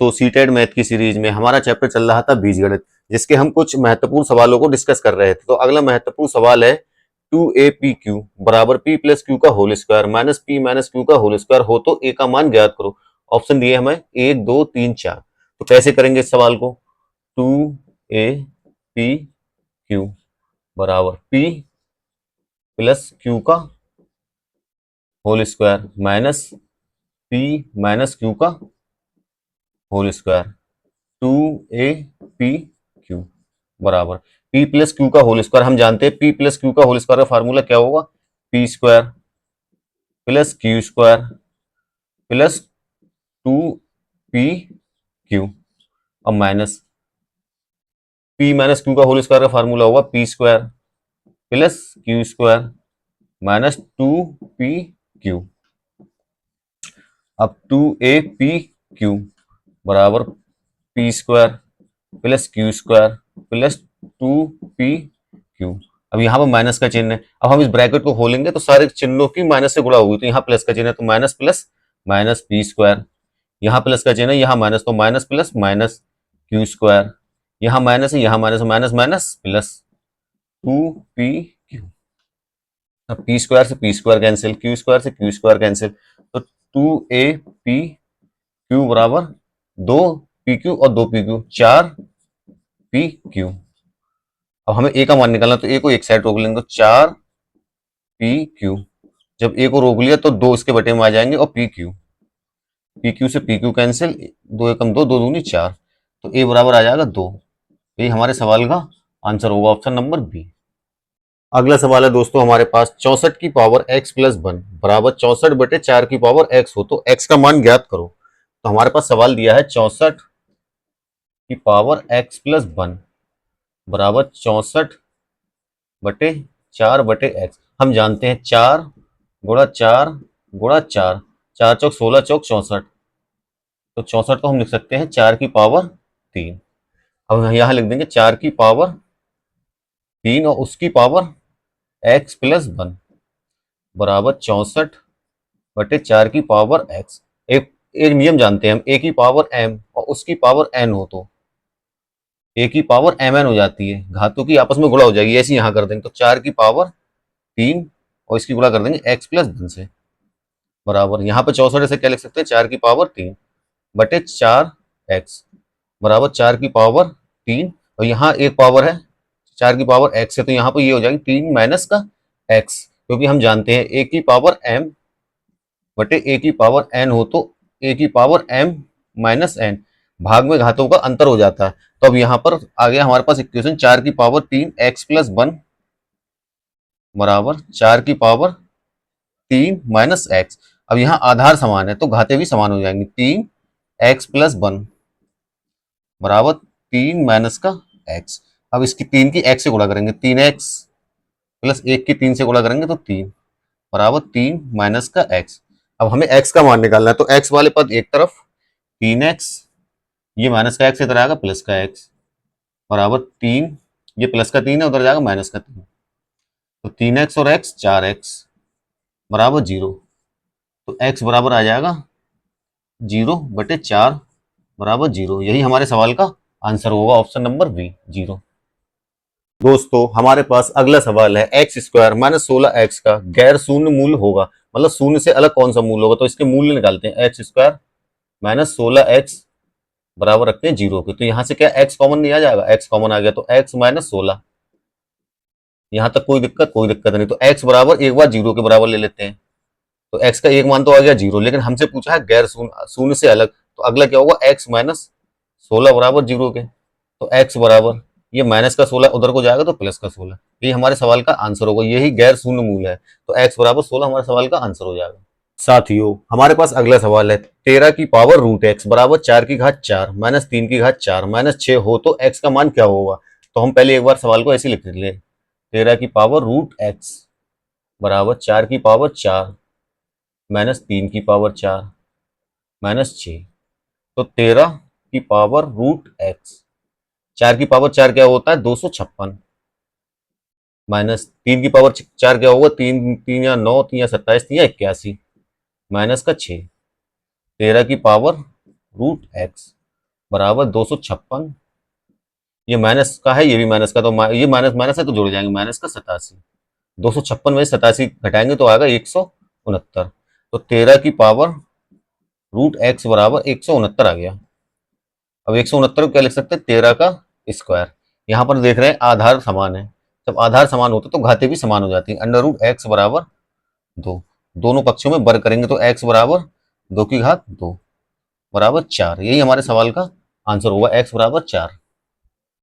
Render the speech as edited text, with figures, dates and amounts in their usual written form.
तो seated math की series में हमारा चैप्टर चल रहा था बीजगणित, जिसके हम कुछ महत्वपूर्ण सवालों को डिस्कस कर रहे थे। तो अगला महत्वपूर्ण सवाल है 2a pq बराबर p प्लस क्यू का whole square minus p minus q का होल स्क्वायर हो तो a का मान ज्ञात करो। ऑप्शन दिए हमें 1 2 3 4। तो कैसे करेंगे इस सवाल को? 2a pq बराबर p प्लस क्यू का whole square minus p minus q का होल स्क्वायर 2a pq बराबर p प्लस क्यू का होल स्क्वायर। हम जानते हैं p प्लस क्यू का होल स्क्वायर का फार्मूला क्या होगा? p square plus q square plus 2pq। अब माइनस p माइनस क्यू का होल स्क्वायर का फार्मूला होगा p square plus q square minus 2pq। अब 2a pq बराबर p square plus q square plus 2pq। अब यहाँ पर माइनस का चिन्ह है। अब हम इस ब्रैकेट को खोलेंगे तो सारे चिन्हों की माइनस से गुणा होगी, तो यहाँ प्लस का चिन्ह है तो minus plus minus p square, यहाँ प्लस का चिन्ह है यहाँ माइनस तो minus plus minus Q square, यहाँ माइनस है यहाँ minus minus minus plus 2pq। अब p स्क्वायर से p square cancel, Q square से क्यू स्क्वायर कैंसिल, तो 2a बराबर 2pq और 2pq 4pq। अब हमें a का मान निकालना, तो a को एक साइड रोक लेंगे तो 4pq। जब a को रोक लिया तो 2 इसके बटे में आ जाएंगे और pq से pq कैंसिल, 2 एकम 2 2 दूनी 4, तो a बराबर आ जाएगा 2। यही हमारे सवाल का आंसर होगा, ऑप्शन नंबर बी। अगला सवाल है दोस्तों हमारे पास 64 की पावर x प्लस 1 बराबर 64 बटे 4 की पावर x हो तो x का मान ज्ञात करो। तो हमारे पास सवाल दिया है 64 की पावर x प्लस 1 बराबर 64 बटे 4 बटे x। हम जानते हैं 4 गुणा 4 गुणा 4, 4 चौक 16 चौक 64, तो 64 को हम लिख सकते हैं 4 की पावर 3। अब हम यहाँ लिख देंगे 4 की पावर 3 और उसकी पावर x प्लस 1 बराबर 64 बटे 4 की पावर x। एक नियम जानते हैं हम, a की पावर m और उसकी पावर n हो तो a की पावर mn हो जाती है, घातों की आपस में गुणा हो जाएगी, ऐसे यहाँ कर देंगे तो 4 की पावर 3 और इसकी गुणा कर देंगे x प्लस 1 से बराबर, यहाँ पर 64 से क्या लिख सकते हैं 4 की पावर 3 बटे 4x बराबर 4 की पावर 3 और यहाँ एक पावर है 4 की पावर x है, तो यहाँ पर ये हो जाएगी 3 माइनस का x, क्योंकि हम जानते हैं a की पावर m बटे a की पावर n हो तो a की पावर m माइनस n, भाग में घातों का अंतर हो जाता है। तो अब यहाँ पर आ गया हमारे पास इक्वेशन 4 की पावर 3 x प्लस 1 बराबर 4 की पावर 3 माइनस x। अब यहाँ आधार समान है तो घाते भी समान हो जाएंगे, 3x प्लस 1 बराबर 3 माइनस का x। अब इसकी 3 की x से गुणा करेंगे, 3x प्लस 1 की 3 से गुणा करेंगे तो 3 बराबर 3 माइनस का x। अब हमें x का मान निकालना है, तो x वाले पद एक तरफ 3x, ये माइनस का x इधर आएगा प्लस का x बराबर 3, ये प्लस का 3 है उधर जाएगा माइनस का 3, तो 3x और x 4x बराबर 0, तो x बराबर आ जाएगा 0 बटे 4 बराबर 0। यही हमारे सवाल का आंसर होगा, ऑप्शन नंबर बी 0। दोस्तों हमारे पास अगला सवाल है एक्स स्क्वायर माइनस 16x का गैर शून्य मूल होगा, मतलब शून्य से अलग कौन सा मूल होगा, तो इसके मूल्य निकालते हैं। एक्स स्क्वायर माइनस 16x बराबर रखते हैं 0 के, तो यहाँ से क्या x कॉमन नहीं आ जाएगा, x कॉमन आ गया तो x माइनस 16, यहाँ तक कोई दिक्कत नहीं, तो x बराबर एक बार 0 के बराबर ले लेते हैं, तो x का एक मान तो आ गया 0, लेकिन हमसे पूछा है गैर शून्य से अलग, तो अगला क्या होगा x माइनस 16 बराबर 0 के, तो x बराबर ये माइनस का 16 उधर को जाएगा तो प्लस का 16, ये हमारे सवाल का आंसर होगा, यही गैर शून्य मूल है, तो x बराबर 16 हमारे सवाल का आंसर हो जाएगा। साथियों हमारे पास अगला सवाल है 13 की पावर रूट x बराबर 4 की घात 4 माइनस 3 की घात 4 माइनस 6 हो तो x का मान क्या होगा। तो हम पहले एक बार सवाल को ऐसे लिख ले, 13 की पावर रूट x बराबर 4 की पावर 4 माइनस 3 की पावर 4 माइनस 6, तो 13 की पावर रूट x, 4 की पावर 4 क्या होता है 256, माइनस 3 की पावर 4 क्या होगा 3 3 या 9 3 या 27 3 या 81 माइनस का 6, 13 की पावर रूट x बराबर 256, ये माइनस का है, ये भी माइनस का, तो ये माइनस माइनस है तो जुड़ जाएंगे, माइनस का 87, 256 में 87 घटाएंगे तो आएगा 169, तो 13 की पावर रूट एक्स बराबर 169 आ गया। अब 169 को क्या लिख सकते हैं, 13 का स्क्वायर। यहाँ पर देख रहे हैं आधार समान है, जब आधार समान होते तो घातें भी समान हो जाती है। अंडर रूट एक्स बराबर 2, दोनों पक्षों में वर्ग करेंगे तो एक्स बराबर 2 की घात 2 बराबर 4, यही हमारे सवाल का आंसर होगा, एक्स बराबर 4।